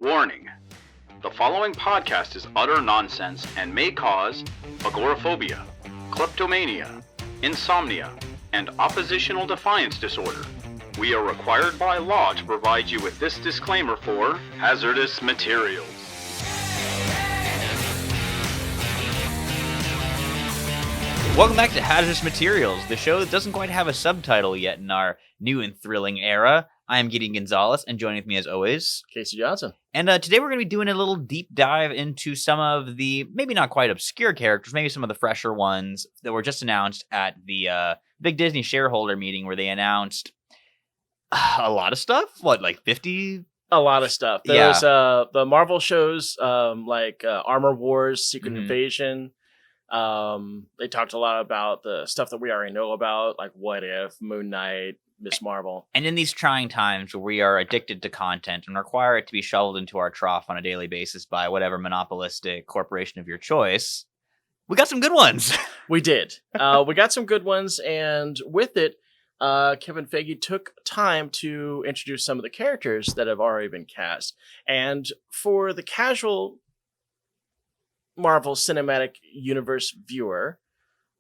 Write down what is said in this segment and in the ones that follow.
Warning. The following podcast is utter nonsense and may cause agoraphobia, kleptomania, insomnia, and oppositional defiance disorder. We are required by law to provide you with this disclaimer for hazardous materials. Welcome back to Hazardous Materials, the show that doesn't quite have a subtitle yet in our new and thrilling era. I am Gideon Gonzalez, and joining with me as always, Casey Johnson. And today we're going to be doing a little deep dive into some of the, maybe not quite obscure characters, maybe some of the fresher ones that were just announced at the big Disney shareholder meeting where they announced a lot of stuff. What, like 50? A lot of stuff. There's the Marvel shows like Armor Wars, Secret Invasion. They talked a lot about the stuff that we already know about, like What If, Moon Knight, Miss Marvel. And in these trying times where we are addicted to content and require it to be shoveled into our trough on a daily basis by whatever monopolistic corporation of your choice, we got some good ones. We did. We got some good ones, and with it, Kevin Feige took time to introduce some of the characters that have already been cast. And for the casual Marvel Cinematic Universe viewer,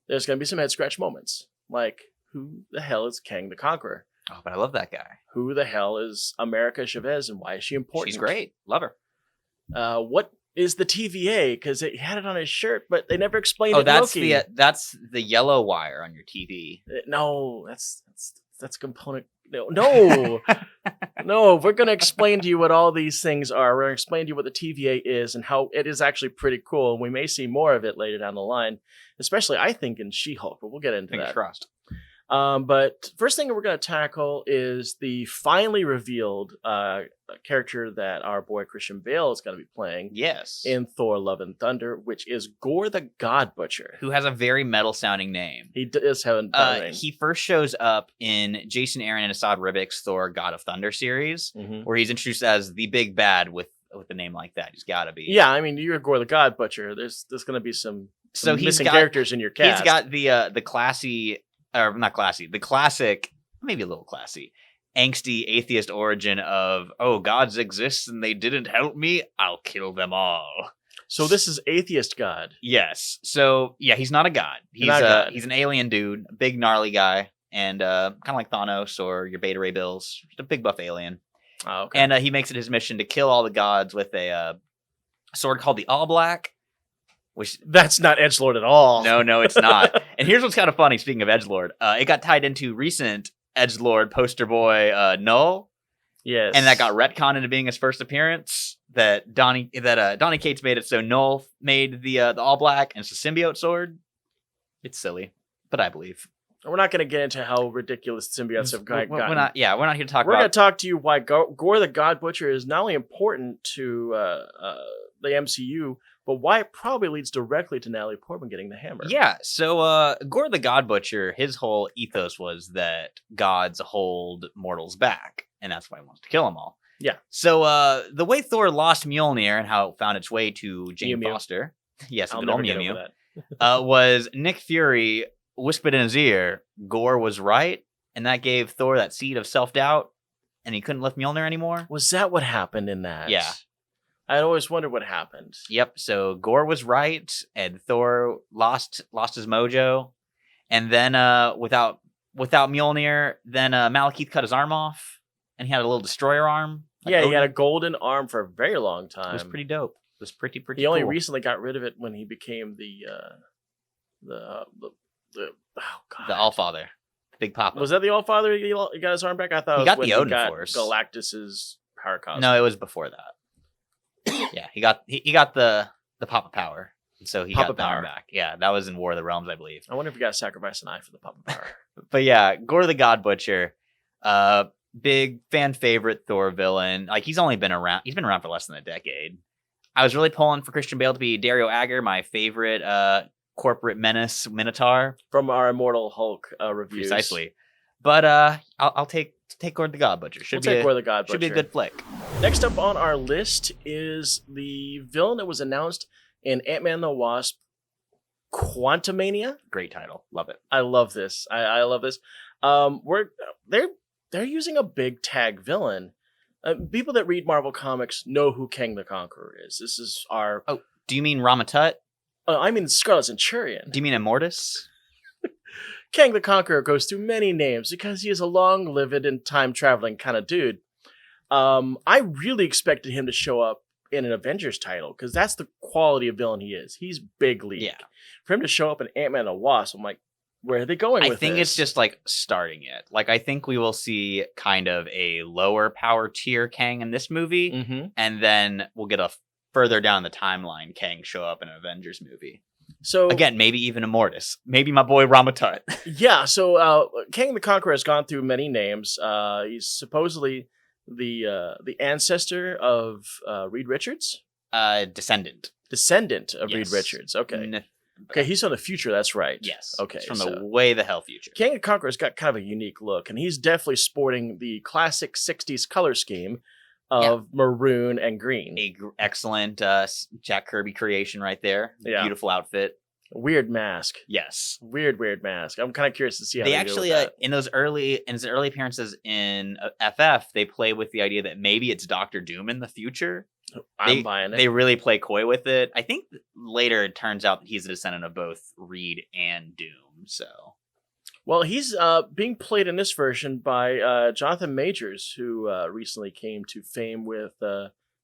there's going to be some head-scratch moments. Like, who the hell is Kang the Conqueror? Oh, but I love that guy. Who the hell is America Chavez, and why is she important? She's great. Love her. What is the TVA? Because he had it on his shirt, but they never explained it. Oh, that's Loki. that's the yellow wire on your TV. No, that's component. No. No, we're going to explain to you what all these things are. We're going to explain to you what the TVA is and how it is actually pretty cool. And we may see more of it later down the line, especially, I think, in She-Hulk, but we'll get into Fingers that. crossed. But first thing we're going to tackle is the finally revealed character that our boy Christian Bale is going to be playing. Yes. In Thor: Love and Thunder, which is Gorr the God Butcher. Who has a very metal-sounding name. He does have a name. He first shows up in Jason Aaron and Asad Ribic's Thor: God of Thunder series, where he's introduced as the big bad with a name like that. He's got to be. Yeah, I mean, you're Gorr the God Butcher. There's going to be some missing characters in your cast. He's got the classy, or not classy, the classic, maybe a little classy, angsty atheist origin of, oh, gods exist and they didn't help me, I'll kill them all. So this is atheist god. Yes. So yeah, he's not a god. He's an alien dude, a big gnarly guy, and kind of like Thanos or your Beta Ray Bills, just a big buff alien. Oh, okay. And he makes it his mission to kill all the gods with a sword called the All Black. Which that's not edgelord at all. No, it's not. And here's what's kind of funny. Speaking of edgelord, it got tied into recent edgelord poster boy Null. Yes, and that got retconned into being his first appearance. That Donny Cates made it so Null made the All Black, and it's a symbiote sword. It's silly, but I believe. We're not going to get into how ridiculous symbiotes have gotten. We're not here to talk. We're going to talk to you why Gorr the God Butcher is not only important to the MCU, but why it probably leads directly to Natalie Portman getting the hammer. Yeah, so Gorr the God Butcher, his whole ethos was that gods hold mortals back, and that's why he wants to kill them all. Yeah. So the way Thor lost Mjolnir and how it found its way to Jane Mew. Foster, yes, I'll good old never get Mew over Mew, that. was Nick Fury whispered in his ear, Gorr was right, and that gave Thor that seed of self-doubt, and he couldn't lift Mjolnir anymore. Was that what happened in that? Yeah. I'd always wondered what happened. Yep. So Gorr was right, and Thor lost his mojo, and then without Mjolnir, then Malekith cut his arm off, and he had a little destroyer arm. Like he had a golden arm for a very long time. It was pretty dope. It was pretty. He only cool. recently got rid of it when he became the Allfather, Big Papa. Was that the Allfather? He got his arm back. I thought he it was got when the Odin he got Force. Galactus's power cosmic. No, it was before that. Yeah, he got the Papa power, and so he Papa got the arm power back. Yeah, that was in War of the Realms, I believe. I wonder if you got to sacrifice an eye for the Papa power. But yeah, Gorr the God Butcher, big fan favorite Thor villain. Like he's been around for less than a decade. I was really pulling for Christian Bale to be Dario Agger, my favorite corporate menace minotaur from our Immortal Hulk reviews. Precisely. But I'll take Gorr the God Butcher. We'll take Gorr the God Butcher. Should be a good flick. Next up on our list is the villain that was announced in Ant-Man and the Wasp, Quantumania. Great title. Love it. I love this. I love this. They're using a big tag villain People that read Marvel Comics know who Kang the Conqueror is. This is our... Oh, do you mean Ramatut? I mean Scarlet Centurion. Do you mean Immortus? Kang the Conqueror goes through many names because he is a long-lived and time-traveling kind of dude. I really expected him to show up in an Avengers title because that's the quality of villain he is. He's big league. Yeah. For him to show up in Ant-Man and the Wasp, I'm like, where are they going with this? I think it's just like starting it. Like, I think we will see kind of a lower power tier Kang in this movie, Mm-hmm. and then we'll get a further down the timeline Kang show up in an Avengers movie. So Again, maybe even Immortus. Maybe my boy Ramatut. yeah, so Kang the Conqueror has gone through many names. He's supposedly the ancestor of Reed Richards, Descendant. descendant of Reed Yes. Richards. Okay, N- okay, he's from the future. That's right. yes. Okay, It's from so the way the hell future. Kang the Conqueror's got kind of a unique look, and he's definitely sporting the classic '60s color scheme of maroon and green. Excellent Jack Kirby creation right there. Yeah. Beautiful outfit. Weird mask. Yes. Weird mask. I'm kind of curious to see how They they actually deal with that. in his early appearances in FF, they play with the idea that maybe it's Doctor Doom in the future. I'm buying it. They really play coy with it. I think later it turns out that he's a descendant of both Reed and Doom. So Well, he's being played in this version by Jonathan Majors, who recently came to fame with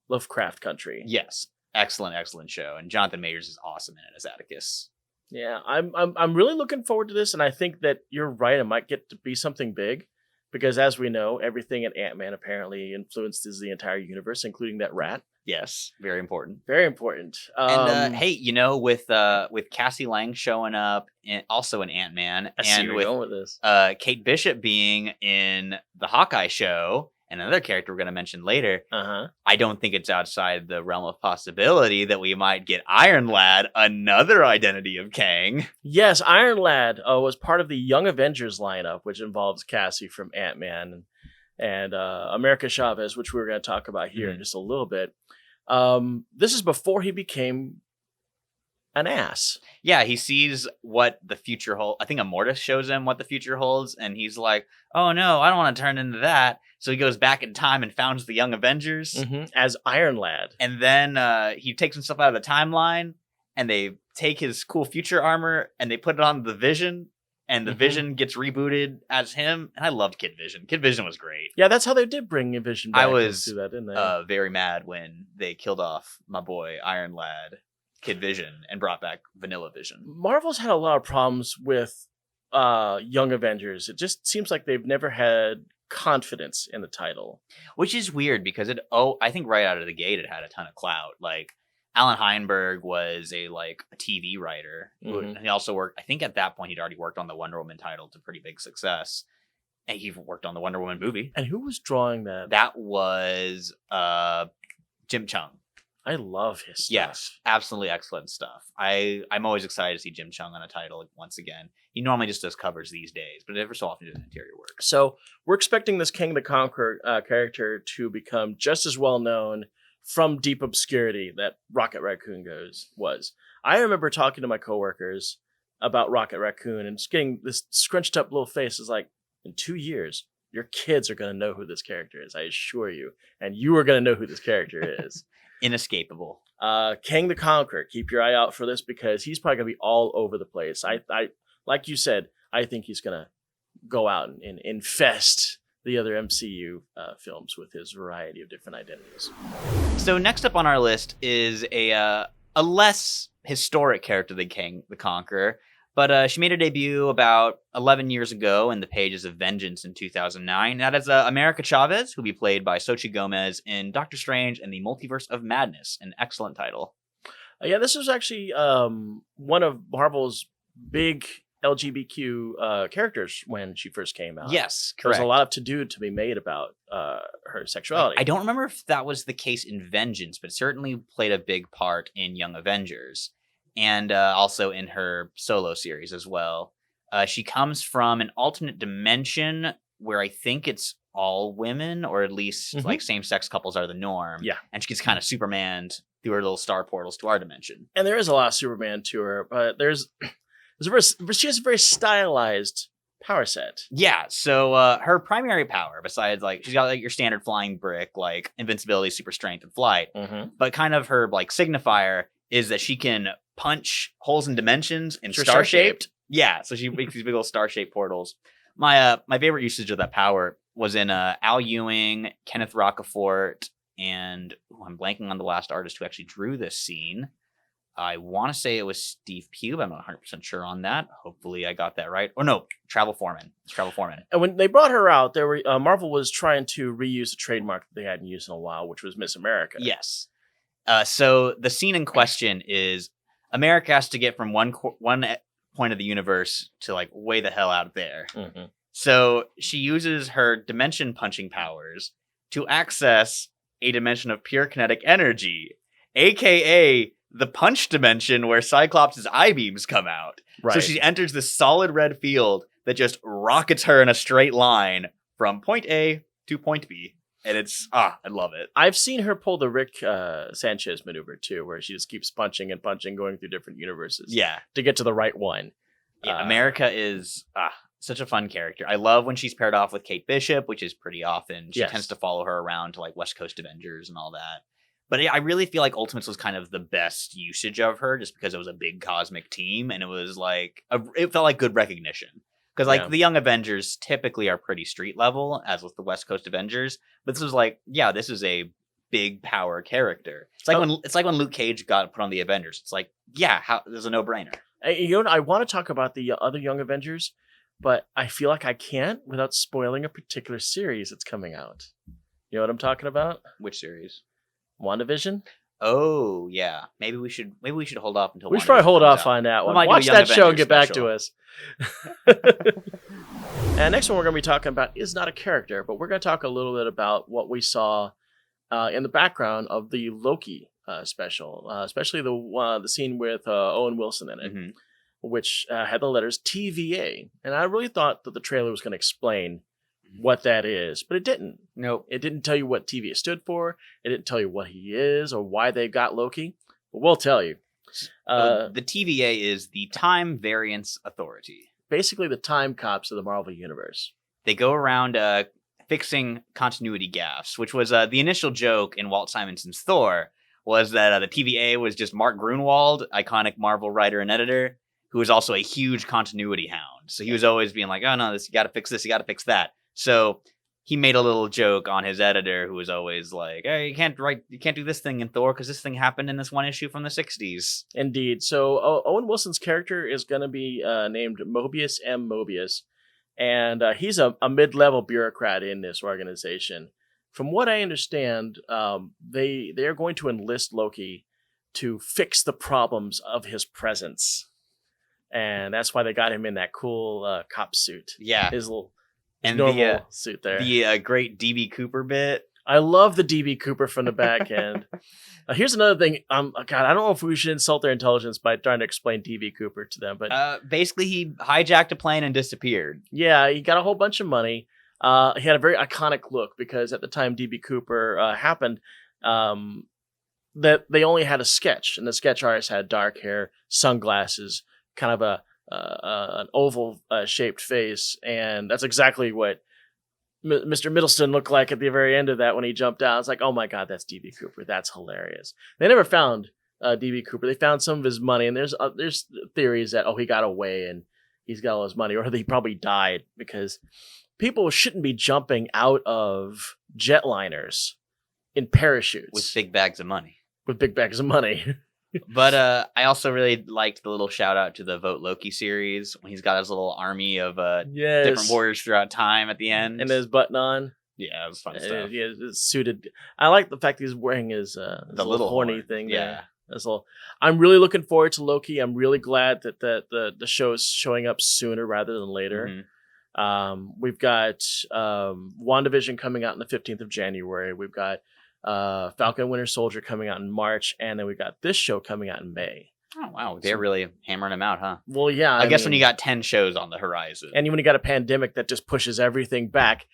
Lovecraft Country. yes, excellent show, and Jonathan Majors is awesome in it as Atticus. Yeah, I'm really looking forward to this, and I think that you're right. It might get to be something big, because as we know, everything in Ant-Man apparently influences the entire universe, including that rat. Yes, very important. Very important. And hey, with Cassie Lang showing up, also in Ant-Man, I see and where with you're going with this. Kate Bishop being in the Hawkeye show, and another character we're going to mention later, I don't think it's outside the realm of possibility that we might get Iron Lad, another identity of Kang. Yes, Iron Lad was part of the Young Avengers lineup, which involves Cassie from Ant-Man and America Chavez, which we're going to talk about here in just a little bit. This is before he became an ass. Yeah, he sees what the future holds. I think Immortus shows him what the future holds, and he's like, oh no, I don't want to turn into that. So he goes back in time and founds the Young Avengers. As Iron Lad. And then he takes himself out of the timeline, and they take his cool future armor, and they put it on the Vision, and the Vision gets rebooted as him. And I loved Kid Vision. Kid Vision was great. Yeah, that's how they did bring Vision back. I was into that, didn't they? very mad when they killed off my boy Iron Lad, Kid Vision, and brought back Vanilla Vision. Marvel's had a lot of problems with Young Avengers. It just seems like they've never had confidence in the title. Which is weird because I think right out of the gate it had a ton of clout. Like Alan Heinberg was a TV writer. And he also worked, I think at that point he'd already worked on the Wonder Woman title to pretty big success. And he worked on the Wonder Woman movie. And who was drawing that? That was Jim Chung. I love his stuff. Yes, absolutely excellent stuff. I'm always excited to see Jim Chung on a title once again. He normally just does covers these days, but every so often does interior work. So we're expecting this Kang the Conqueror character to become just as well known from deep obscurity that Rocket Raccoon was. I remember talking to my coworkers about Rocket Raccoon and just getting this scrunched up little face. Is like, in 2 years, your kids are going to know who this character is, I assure you. And you are going to know who this character is. Inescapable. Kang the Conqueror, keep your eye out for this because he's probably going to be all over the place. I like you said, I think he's going to go out and infest the other MCU films with his variety of different identities. So next up on our list is a less historic character than Kang the Conqueror, but she made her debut about 11 years ago in the pages of Vengeance in 2009. That is America Chavez, who will be played by Xochitl Gomez in Doctor Strange and the Multiverse of Madness, an excellent title. Yeah, this was actually one of Marvel's big LGBTQ characters when she first came out. Yes, correct. There's a lot of to-do to be made about her sexuality. I don't remember if that was the case in Vengeance, but certainly played a big part in Young Avengers. And also in her solo series as well. She comes from an alternate dimension where I think it's all women, or at least same-sex couples are the norm. Yeah. And she gets kind of Superman'd through her little star portals to our dimension. And there is a lot of Superman to her, but she has a very stylized power set. Yeah, so her primary power, besides like she's got like your standard flying brick, like invincibility, super strength, and flight, Mm-hmm. but kind of her like signifier is that she can punch holes in dimensions and Sure, star shaped. star-shaped. Yeah, so she makes these big old star shaped portals. My favorite usage of that power was in Al Ewing, Kenneth Rocafort, and I'm blanking on the last artist who actually drew this scene. I want to say it was Steve Pugh. I'm not 100% sure on that. Hopefully I got that right. Oh, no, Travel Foreman. It's Travel Foreman. And when they brought her out, there were Marvel was trying to reuse a trademark that they hadn't used in a while, which was Miss America. Yes. So the scene in question is America has to get from one point of the universe to like way the hell out there. Mm-hmm. So she uses her dimension punching powers to access a dimension of pure kinetic energy, aka the punch dimension where Cyclops' eye beams come out. Right. So she enters this solid red field that just rockets her in a straight line from point A to point B. And it's, I love it. I've seen her pull the Rick Sanchez maneuver too, where she just keeps punching and punching, going through different universes. Yeah. To get to the right one. Yeah, America is such a fun character. I love when she's paired off with Kate Bishop, which is pretty often. She Yes. tends to follow her around to like West Coast Avengers and all that. But I really feel like Ultimates was kind of the best usage of her just because it was a big cosmic team and it was like, it felt like good recognition. Because like the Young Avengers typically are pretty street level, as with the West Coast Avengers. But this was like, yeah, this is a big power character. It's like when Luke Cage got put on the Avengers. It's like, yeah, there's a no-brainer. You know, I want to talk about the other Young Avengers, but I feel like I can't without spoiling a particular series that's coming out. You know what I'm talking about? Which series? WandaVision? Oh yeah, maybe we should hold off until We should probably hold off on that one. Watch that show and get back to us. And next one we're going to be talking about is not a character, but we're going to talk a little bit about what we saw in the background of the Loki special, especially the scene with Owen Wilson in it, which had the letters TVA. And I really thought that the trailer was going to explain what that is, but it didn't. Nope. It didn't tell you what TVA stood for. It didn't tell you what he is or why they got Loki. But we'll tell you. The TVA is the Time Variance Authority. Basically the time cops of the Marvel Universe. They go around fixing continuity gaffes, which was the initial joke in Walt Simonson's Thor, was that the TVA was just Mark Grunwald, iconic Marvel writer and editor, who was also a huge continuity hound. So he was always being like, oh no, you gotta fix this, you gotta fix that. So he made a little joke on his editor, who was always like, hey, you can't do this thing in Thor because this thing happened in this one issue from the 60s. Indeed. So Owen Wilson's character is going to be named Mobius M. Mobius, and he's a mid-level bureaucrat in this organization. From what I understand, they are going to enlist Loki to fix the problems of his presence, and that's why they got him in that cool cop suit. Yeah, his little and normal suit there. The great DB Cooper bit. I love the DB Cooper from the back end. Here's another thing. God, I don't know if we should insult their intelligence by trying to explain DB Cooper to them, but basically he hijacked a plane and disappeared. Yeah, he got a whole bunch of money. He had a very iconic look because at the time DB Cooper happened, that they only had a sketch, and the sketch artist had dark hair, sunglasses, kind of an oval shaped face, and that's exactly what Mr. Middleston looked like at the very end of that when he jumped out. It's like, oh my god, that's DB Cooper. That's hilarious. They never found DB Cooper. They found some of his money, and there's theories that he got away and he's got all his money, or he probably died, because people shouldn't be jumping out of jetliners in parachutes with big bags of money. But I also really liked the little shout out to the Vote Loki series when he's got his little army of different warriors throughout time at the end. And his button on. Yeah, it was fun stuff. Yeah, it's suited. I like the fact that he's wearing his the little horny thing. Yeah. I'm really looking forward to Loki. I'm really glad that the show is showing up sooner rather than later. Mm-hmm. We've got WandaVision coming out on the 15th of January. We've got Falcon and Winter Soldier coming out in March, and then we got this show coming out in May. Oh wow, they're really hammering them out, huh? Well, yeah. I guess when you got 10 shows on the horizon, and when you got a pandemic that just pushes everything back,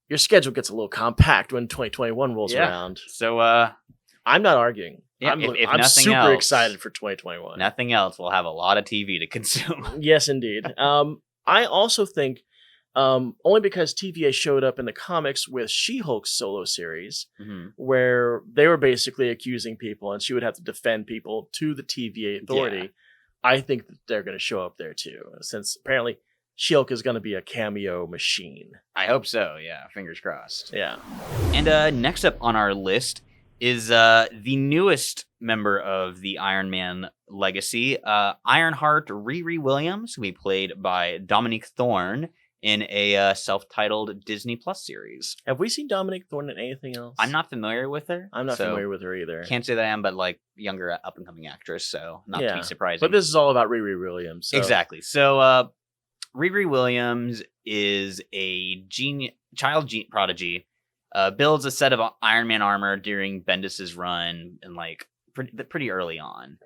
your schedule gets a little compact when 2021 rolls around. So I'm not arguing. Yeah, I'm super excited for 2021. Nothing else, we'll have a lot of TV to consume. Yes, indeed. I also think, only because TVA showed up in the comics with She-Hulk's solo series, where they were basically accusing people and she would have to defend people to the TVA authority. Yeah. I think that they're going to show up there too, since apparently She-Hulk is going to be a cameo machine. I hope so, yeah. Fingers crossed. Yeah. And next up on our list is the newest member of the Iron Man legacy, Ironheart Riri Williams, who will be played by Dominique Thorne in a self-titled Disney Plus series. Have we seen Dominique Thorne in anything else? I'm not familiar with her. I'm not familiar with her either. Can't say that I am, but like younger up-and-coming actress, so not to be surprising. But this is all about Riri Williams. So. Exactly. So Riri Williams is a child prodigy, builds a set of Iron Man armor during Bendis's run and like pretty early on.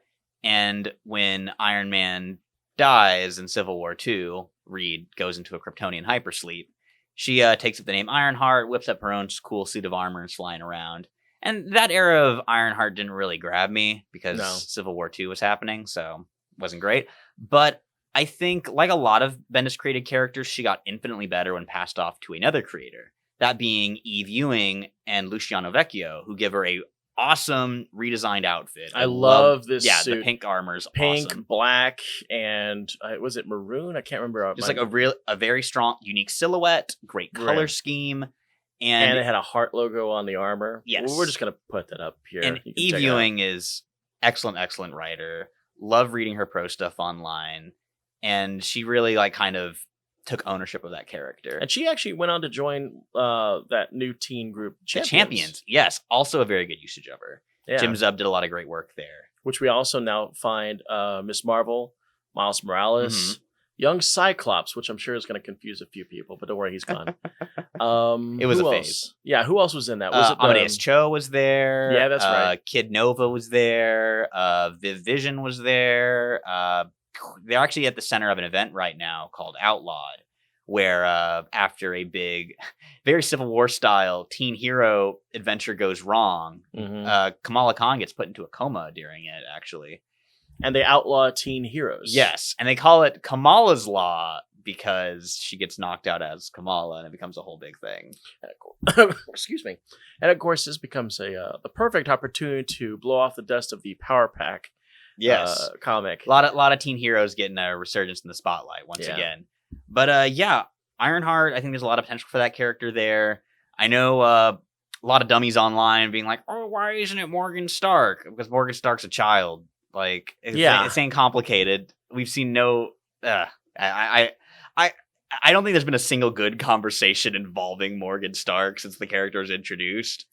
And when Iron Man dies in Civil War II, Reed goes into a Kryptonian hypersleep. She takes up the name Ironheart, whips up her own cool suit of armor and is flying around. And that era of Ironheart didn't really grab me because Civil War II was happening, so it wasn't great. But I think, like a lot of Bendis created characters, she got infinitely better when passed off to another creator. That being Eve Ewing and Luciano Vecchio, who give her a awesome redesigned outfit. I love this suit. Yeah, the pink armor's pink, awesome. black, and was it maroon? I can't remember. Just like a very strong, unique silhouette, great color scheme. And it had a heart logo on the armor. Yes. Well, we're just going to put that up here. And Eve Ewing is excellent writer. Love reading her pro stuff online. And she really like kind of took ownership of that character. And she actually went on to join that new teen group, Champions. The Champions, yes. Also a very good usage of her. Yeah. Jim Zub did a lot of great work there. Which we also now find Miss Marvel, Miles Morales, young Cyclops, which I'm sure is going to confuse a few people, but don't worry, he's gone. It was a phase. Yeah, who else was in that? Was it Amadeus Cho was there. Yeah, that's right. Kid Nova was there. Viv Vision was there. They're actually at the center of an event right now called Outlawed, where after a big, very Civil War style teen hero adventure goes wrong, Kamala Khan gets put into a coma during it, actually. And they outlaw teen heroes. Yes, and they call it Kamala's Law because she gets knocked out as Kamala, and it becomes a whole big thing. Excuse me. And of course, this becomes the perfect opportunity to blow off the dust of the Power Pack. Yes, comic. A lot of teen heroes getting a resurgence in the spotlight once again. But Ironheart, I think there's a lot of potential for that character there. I know a lot of dummies online being like, "Oh, why isn't it Morgan Stark?" Because Morgan Stark's a child. Like, it's ain't complicated. We've seen no. I don't think there's been a single good conversation involving Morgan Stark since the character was introduced.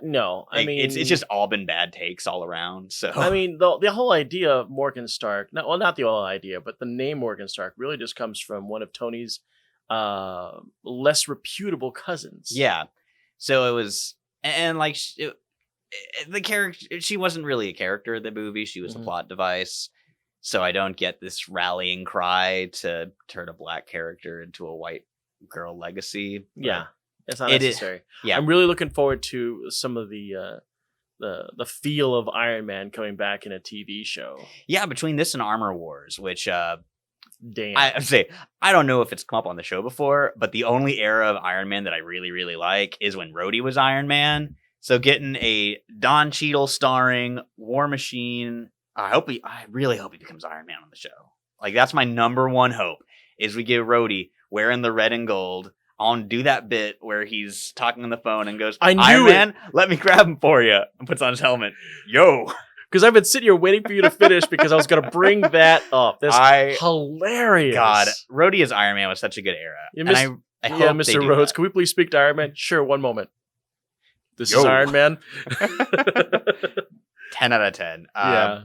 No, I mean it's just all been bad takes all around. So I mean the whole idea of Morgan Stark, not the whole idea, but the name Morgan Stark really just comes from one of Tony's less reputable cousins. Yeah, so it was, and like the character, she wasn't really a character in the movie; she was a plot device. So I don't get this rallying cry to turn a black character into a white girl legacy. Yeah. It's not necessary. Yeah, I'm really looking forward to some of the feel of Iron Man coming back in a TV show. Yeah, between this and Armor Wars, which damn, I say I don't know if it's come up on the show before, but the only era of Iron Man that I really like is when Rhodey was Iron Man. So getting a Don Cheadle starring War Machine, I really hope he becomes Iron Man on the show. Like that's my number one hope is we get Rhodey wearing the red and gold. On do that bit where he's talking on the phone and goes, Iron Man, let me grab him for you, and puts on his helmet. Yo. Because I've been sitting here waiting for you to finish because I was going to bring that up. That's hilarious. God, Rhodey as Iron Man was such a good era. I hope Mr. Rhodes, can we please speak to Iron Man? Sure, one moment. This is Iron Man. 10 out of 10. Yeah.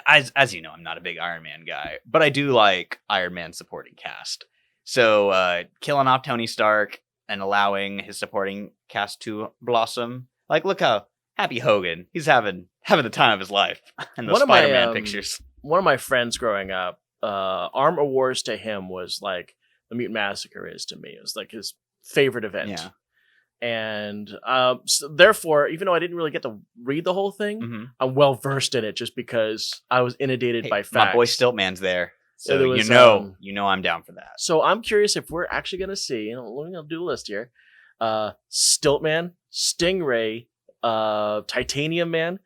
As you know, I'm not a big Iron Man guy, but I do like Iron Man supporting cast. So killing off Tony Stark and allowing his supporting cast to blossom. Like, look how happy Hogan. He's having the time of his life in those Spider-Man pictures. One of my friends growing up, Armor Wars to him was like the Mutant Massacre is to me. It was like his favorite event. Yeah. And so therefore, even though I didn't really get to read the whole thing, I'm well versed in it just because I was inundated by facts. My boy Stiltman's there. So there was, I'm down for that. So I'm curious if we're actually going to see, let me do a list here. Stiltman, Stingray, Titanium Man,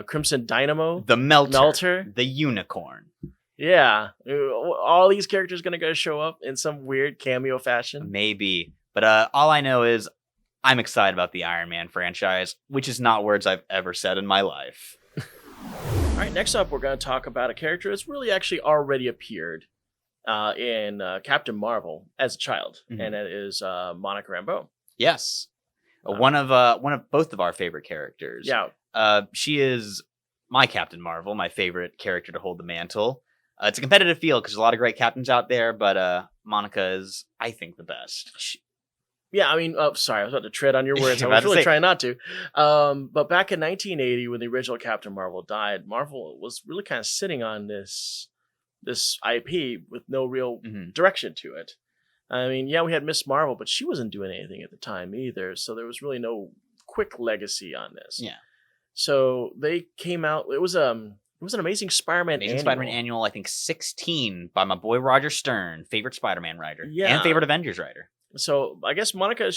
Crimson Dynamo, The Melter, the Unicorn. Yeah, all these characters going to show up in some weird cameo fashion. Maybe, but all I know is I'm excited about the Iron Man franchise, which is not words I've ever said in my life. All right, next up, we're going to talk about a character that's really actually already appeared in Captain Marvel as a child, and that is Monica Rambeau. Yes, one of both of our favorite characters. Yeah, she is my Captain Marvel, my favorite character to hold the mantle. It's a competitive field because there's a lot of great captains out there, but Monica is, I think, the best. Yeah, I mean, sorry, I was about to tread on your words. I was really trying not to. But back in 1980, when the original Captain Marvel died, Marvel was really kind of sitting on this IP with no real direction to it. I mean, yeah, we had Miss Marvel, but she wasn't doing anything at the time either, so there was really no quick legacy on this. Yeah. So they came out. It was an Amazing Spider-Man annual. Spider-Man annual, I think 16 by my boy Roger Stern, favorite Spider-Man writer, yeah, and favorite Avengers writer. So I guess Monica,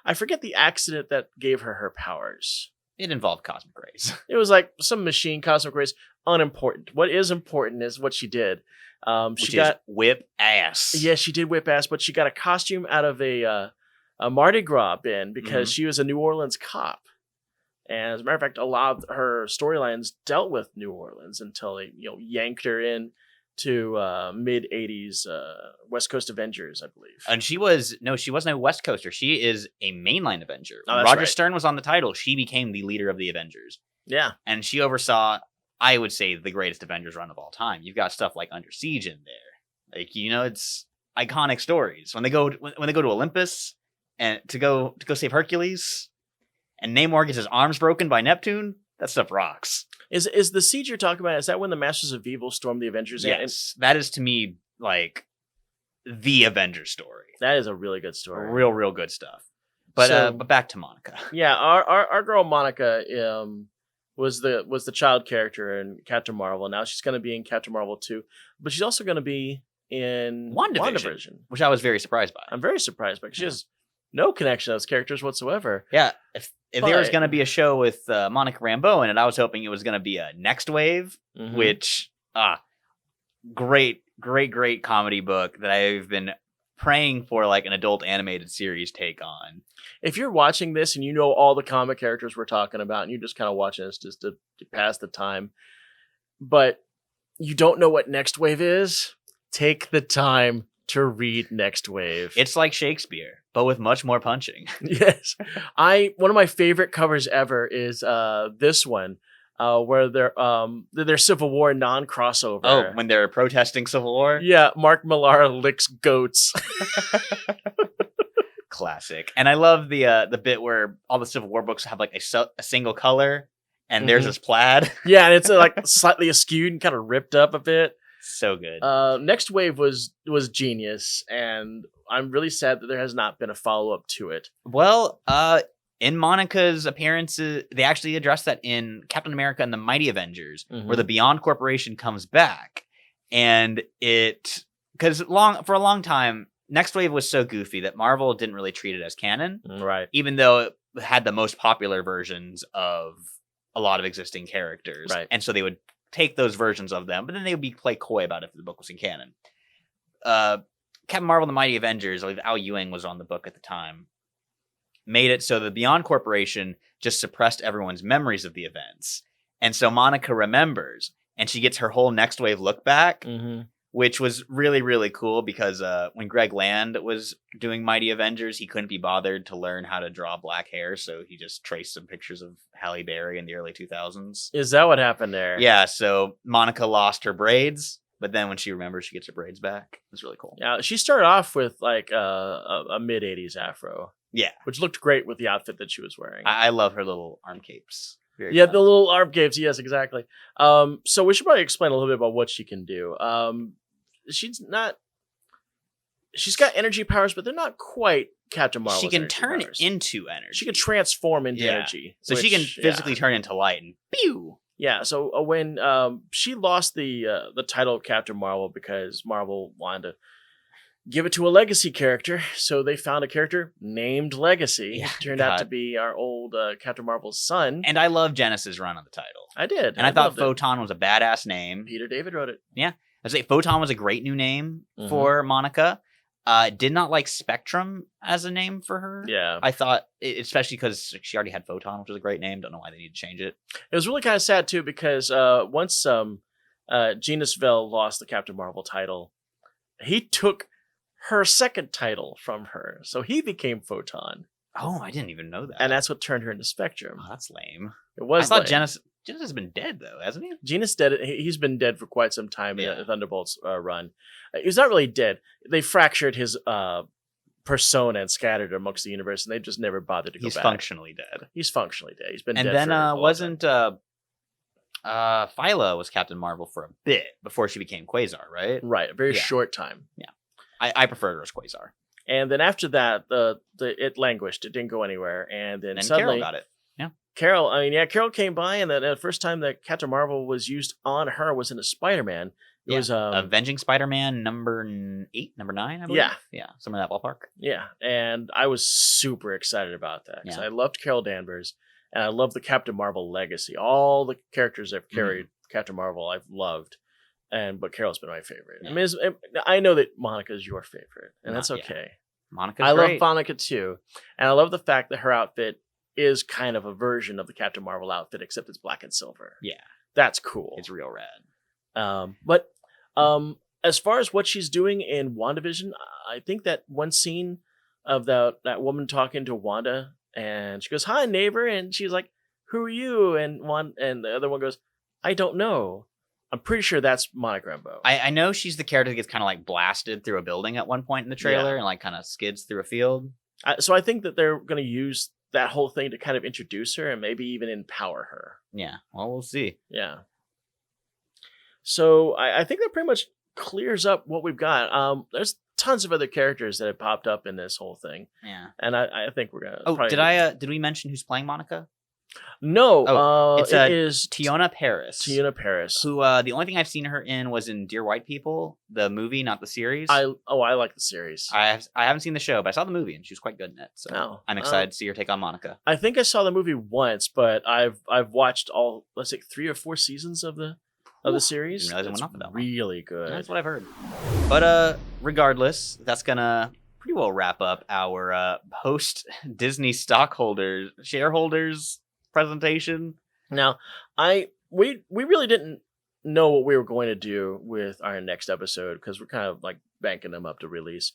I forget the accident that gave her powers. It involved cosmic rays. It was like some machine, cosmic rays, unimportant. What is important is what she did. She got whip ass. Yeah, she did whip ass, but she got a costume out of a Mardi Gras bin because she was a New Orleans cop. And as a matter of fact, a lot of her storylines dealt with New Orleans until they, yanked her in to mid 80s West Coast Avengers, I believe. And she wasn't a West Coaster. She is a mainline Avenger. Oh, when Roger right. Stern was on the title, she became the leader of the Avengers. Yeah. And she oversaw, I would say, the greatest Avengers run of all time. You've got stuff like Under Siege in there. Like, it's iconic stories. When they go to Olympus and to go save Hercules, and Namor gets his arms broken by Neptune, that stuff rocks. Is the siege you're talking about, is that when the Masters of Evil stormed the Avengers? Yes. That is, to me, like, the Avengers story. That is a really good story. Real good stuff. But back to Monica. Yeah, our girl Monica was the child character in Captain Marvel. Now she's going to be in Captain Marvel 2, but she's also going to be in WandaVision, which I was very surprised by. I'm very surprised by because she has no connection to those characters whatsoever. Yeah, if there was going to be a show with Monica Rambeau in it, I was hoping it was going to be a Next Wave, which great comedy book that I've been praying for, like an adult animated series take on. If you're watching this and you know all the comic characters we're talking about, and you're just kind of watching this just to pass the time, but you don't know what Next Wave is, take the time to read Next Wave. It's like Shakespeare, but with much more punching. Yes. One of my favorite covers ever is this one, where they're Civil War non-crossover. Oh, when they're protesting Civil War? Yeah, Mark Millar licks goats. Classic. And I love the bit where all the Civil War books have like a single color, and theirs is plaid. Yeah, and it's like slightly askewed and kind of ripped up a bit. So good. Next Wave was genius, and I'm really sad that there has not been a follow-up to it. Well, in Monica's appearances, they actually addressed that in Captain America and the Mighty Avengers, where the Beyond Corporation comes back, and because for a long time, Next Wave was so goofy that Marvel didn't really treat it as canon, right? Even though it had the most popular versions of a lot of existing characters, right? And so they would take those versions of them, but then they would play coy about it if the book was in canon. Captain Marvel and the Mighty Avengers, I believe Al Ewing was on the book at the time, made it so the Beyond Corporation just suppressed everyone's memories of the events. And so Monica remembers, and she gets her whole Next Wave look back, which was really, really cool because when Greg Land was doing Mighty Avengers, he couldn't be bothered to learn how to draw black hair, so he just traced some pictures of Halle Berry in the early 2000s. Is that what happened there? Yeah, so Monica lost her braids, but then when she remembers, she gets her braids back. It's really cool. Yeah, she started off with like a mid-80s afro. Yeah. Which looked great with the outfit that she was wearing. I love her little arm capes. Very fun. The little arm capes. Yes, exactly. So we should probably explain a little bit about what she can do. She's got energy powers, but they're not quite Captain Marvel's. She can turn powers. Into energy. She can transform into energy. So she can physically turn into light and pew. Yeah, so when she lost the title of Captain Marvel because Marvel wanted to give it to a Legacy character, so they found a character named Legacy. Yeah, It turned out to be our old Captain Marvel's son. And I love Genesis' run on the title. I did. And I thought loved it. Photon was a badass name. Peter David wrote it. Yeah. I'd say Photon was a great new name Mhm. for Monica. Did not like Spectrum as a name for her. Yeah. I thought, especially because she already had Photon, which was a great name. Don't know why they need to change it. It was really kind of sad, too, because once Genus Vell lost the Captain Marvel title, he took her second title from her. So he became Photon. Oh, I didn't even know that. And that's what turned her into Spectrum. Oh, that's lame. It was I thought lame. Genesis has been dead, though, hasn't he? Genus dead. He's been dead for quite some time in Yeah. the Thunderbolts run. He's not really dead. They fractured his persona and scattered it amongst the universe, and they just never bothered to go He's back. functionally dead. He's functionally dead. He's been And dead then for a long wasn't time. Phyla was Captain Marvel for a bit before she became Quasar, right? Right, a very Yeah. short time. I preferred her as Quasar. And then after that, it languished. It didn't go anywhere. And then And suddenly, Carol got it. Carol came by, and the first time that Captain Marvel was used on her was in a Spider-Man. It Yeah. was Avenging Spider-Man number 8, number 9, I believe. Yeah. Yeah, somewhere in that ballpark. Yeah, and I was super excited about that because Yeah. I loved Carol Danvers, and I love the Captain Marvel legacy. All the characters that have carried Captain Marvel, I've loved, but Carol's been my favorite. Yeah. I mean, I know that Monica's your favorite, and that's Yeah. okay. Monica's I great. love Monica too, and I love the fact that her outfit is kind of a version of the Captain Marvel outfit, except it's black and silver. Yeah. That's cool. It's real rad. But as far as what she's doing in WandaVision, I think that one scene of that woman talking to Wanda, and she goes, "Hi, neighbor," and she's like, "Who are you?" And the other one goes, "I don't know." I'm pretty sure that's Monica Rambeau. I know she's the character that gets kind of like blasted through a building at one point in the trailer and like kind of skids through a field. So I think that they're going to use that whole thing to kind of introduce her and maybe even empower her. Yeah, well, we'll see. Yeah. So I think that pretty much clears up what we've got. There's tons of other characters that have popped up in this whole thing, Yeah. and I think we're gonna. Oh, probably- did we mention who's playing Monica? No, it's it is Tiona Paris. Tiona Paris. Who the only thing I've seen her in was in Dear White People, the movie, not the series. I like the series. I haven't seen the show, but I saw the movie and she was quite good in it. So Oh, I'm excited to see her take on Monica. I think I saw the movie once, but I've watched all, let's say, 3 or 4 seasons of the series. Didn't realize it It's went on for that long. really good. That's what I've heard. But regardless, that's gonna pretty well wrap up our post Disney shareholders presentation. Now, we really didn't know what we were going to do with our next episode because we're kind of like banking them up to release.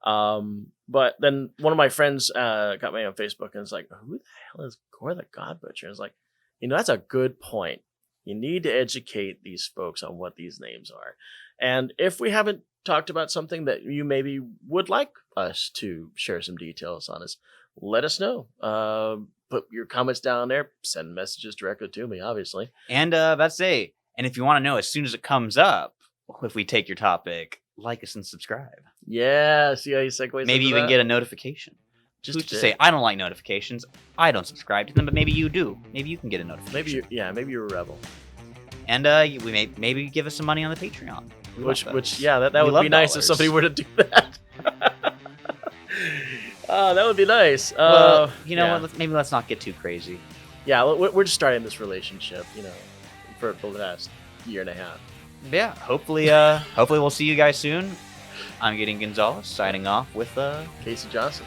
But then one of my friends got me on Facebook and was like, "Who the hell is Gorr the God Butcher?" And I was like, that's a good point. You need to educate these folks on what these names are. And if we haven't talked about something that you maybe would like us to share some details on us, let us know. Put your comments down there. Send messages directly to me, obviously. And that's it. And if you want to know as soon as it comes up, if we take your topic, like us and subscribe. Yeah, see how you segues. Maybe into even that? get a notification. Just Who's to say I don't like notifications? I don't subscribe to them, but maybe you do. Maybe you can get a notification. Maybe you're a rebel. And we maybe give us some money on the Patreon. We love those. That We would love be nice dollars. if somebody were to do that. That would be nice. Well, you know yeah. what? Let's not get too crazy. Yeah, we're just starting this relationship, for the last year and a half. Yeah, hopefully we'll see you guys soon. I'm Gideon Gonzalez signing off with Casey Johnson.